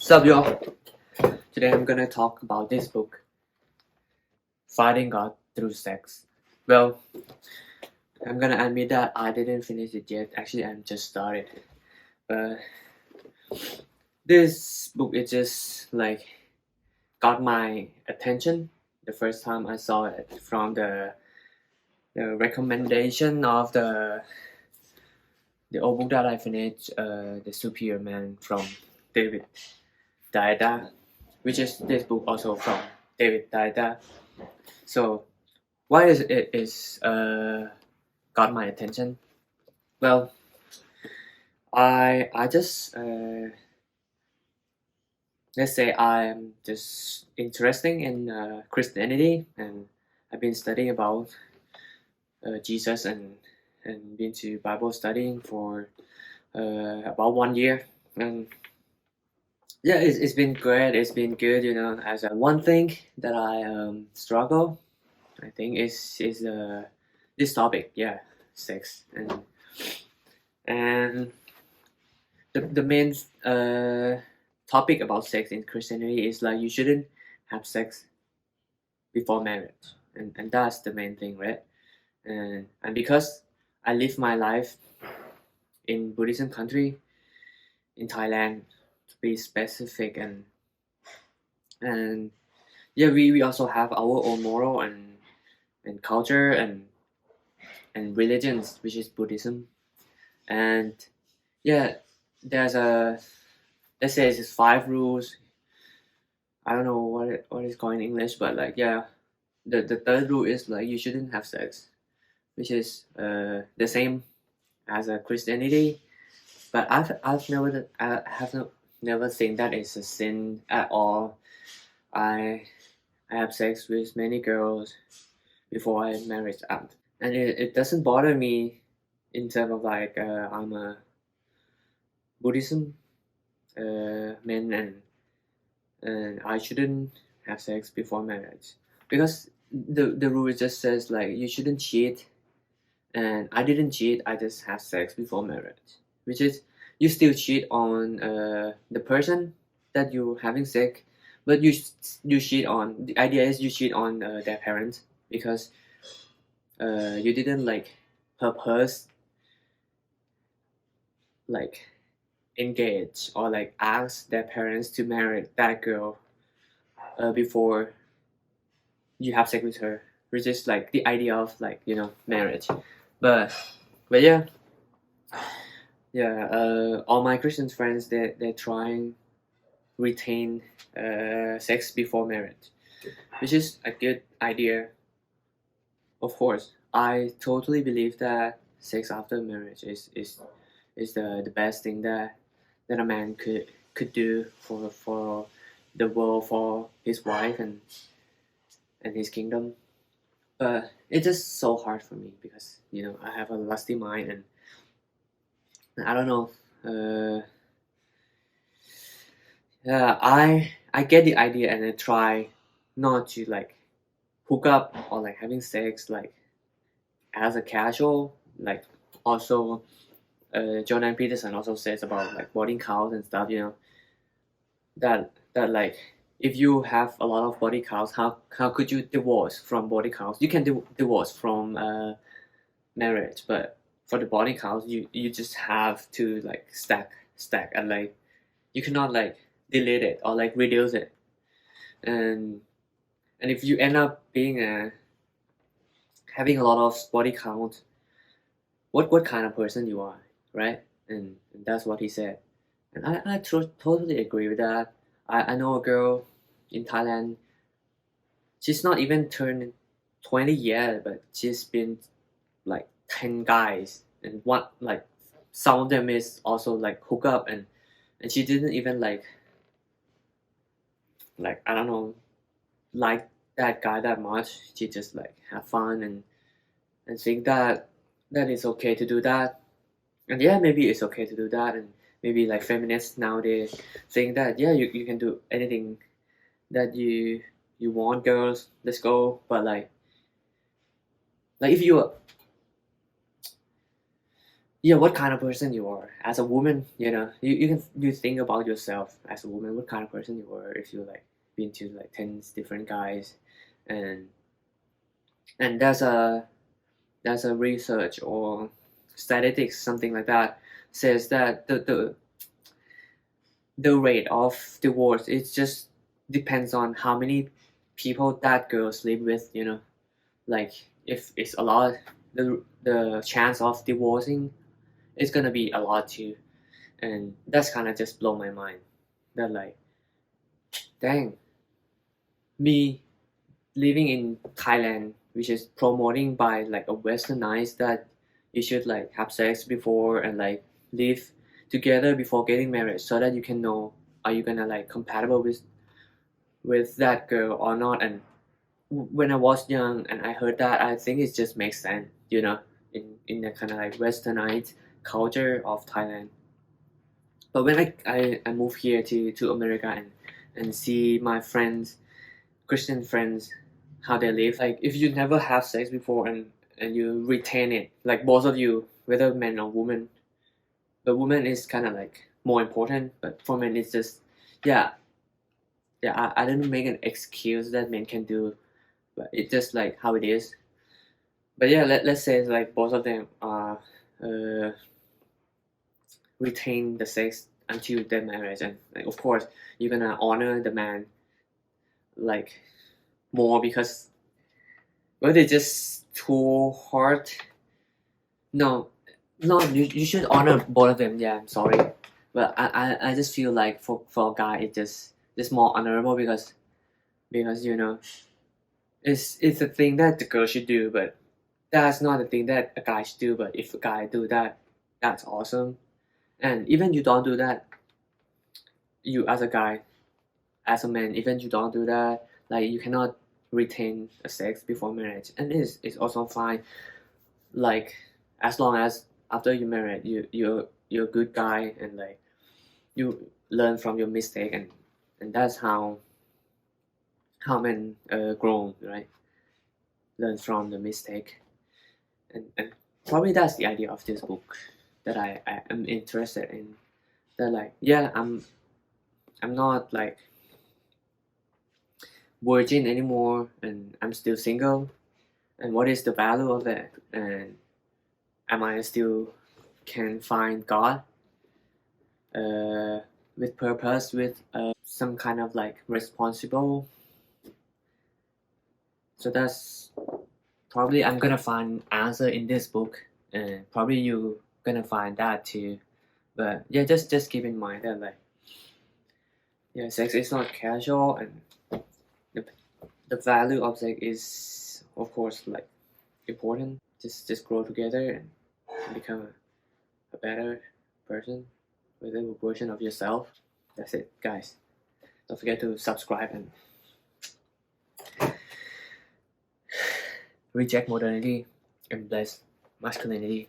Sup, y'all? Today I'm gonna talk about this book, Fighting God Through Sex. Well, I'm gonna admit that I didn't finish it yet. Actually, I'm just started. But this book it just like got my attention the first time I saw it from the recommendation of the old book that I finished, The Superior Man from David Deida, which is this book also from David Deida. So why is it is got my attention? Well, I just let's say I'm just interested in Christianity, and I've been studying about Jesus and been to Bible studying for about 1 year, and yeah, it's been great. It's been good, As one thing that I struggle, I think is this topic, yeah, sex and the main topic about sex in Christianity is like you shouldn't have sex before marriage, and that's the main thing, right? And because I live my life in Buddhism country in Thailand, to be specific, and yeah, we also have our own moral and culture and religions, which is Buddhism, and yeah, there's a let's say it's 5 rules. I don't know what is called in English, but like yeah, the third rule is like you shouldn't have sex, which is the same as a Christianity. But I've never I have never seen that it's a sin at all. I I have sex with many girls before I married out, and it doesn't bother me in terms of like I'm a Buddhism man and I shouldn't have sex before marriage because the rule just says like you shouldn't cheat, and I didn't cheat. I just have sex before marriage, which is you still cheat on the person that you having sex, but you cheat on the idea is you cheat on their parents because you didn't like purpose like engage or like ask their parents to marry that girl before you have sex with her, which is like the idea of like marriage. But but yeah. All my Christian friends they're trying retain sex before marriage, which is a good idea. Of course, I totally believe that sex after marriage is the best thing that a man could do for the world, for his wife and his kingdom. But it's just so hard for me because I have a lusty mind and I don't know. Yeah, I get the idea and I try not to like hook up or like having sex like as a casual. Like also, Jordan Peterson also says about like body counts and stuff. That like if you have a lot of body counts, how could you divorce from body counts? You can divorce from marriage, but for the body counts, you just have to like stack and like you cannot like delete it or like reduce it, and if you end up being having a lot of body count, what kind of person you are, right? And that's what he said, and I totally agree with that. I know a girl in Thailand. She's not even turned 20 yet, but she's been like 10 guys, and what like some of them is also like hook up, and she didn't even like I don't know like that guy that much. She just like have fun and think that it's okay to do that, and yeah, maybe it's okay to do that, and maybe like feminists nowadays think that yeah, you can do anything that you want, girls, let's go. But like if you yeah, what kind of person you are as a woman. You think about yourself as a woman, what kind of person you are if you like been to like 10 different guys. And and there's a research or statistics, something like that, says that the rate of divorce, it just depends on how many people that girl sleep with. Like if it's a lot, the chance of divorcing is gonna be a lot too. And that's kind of just blow my mind, that like, dang, me living in Thailand, which is promoting by like a westernized that you should like have sex before and like live together before getting married, so that you can know, are you gonna like compatible with that girl or not. And when I was young and I heard that, I think it just makes sense, in the kind of like westernized culture of Thailand. But when I moved here to America and see my friends, Christian friends, how they live. Like if you never have sex before and you retain it, like both of you, whether man or woman, the woman is kind of like more important, but for men it's just, yeah, yeah. I didn't make an excuse that men can do, but it's just like how it is. But yeah, let's say like both of them are uh, retain the sex until their marriage, and like, of course you're gonna honor the man like more, because well, they just too hard. No, no, you should honor both of them. Yeah, I'm sorry, but I just feel like for a guy it's just more honorable, because it's a thing that the girl should do, but that's not the thing that a guy should do. But if a guy do that, that's awesome. And even you don't do that, you as a guy, as a man, even you don't do that, like you cannot retain a sex before marriage, and it's also fine. Like as long as after you married, you're a good guy, and like you learn from your mistake, and that's how men grow, right? Learn from the mistake. And probably that's the idea of this book that I am interested in. That like, yeah, I'm not like virgin anymore, and I'm still single, and what is the value of it, and am I still can find God uh, with purpose, with some kind of like responsible. So that's probably I'm gonna find answer in this book, and probably you gonna find that too. But yeah, just keep in mind that like, yeah, sex is not casual, and the, the value of sex is of course like important. Just grow together and become a better person, with a version of yourself. That's it, guys. Don't forget to subscribe and reject modernity, embrace masculinity.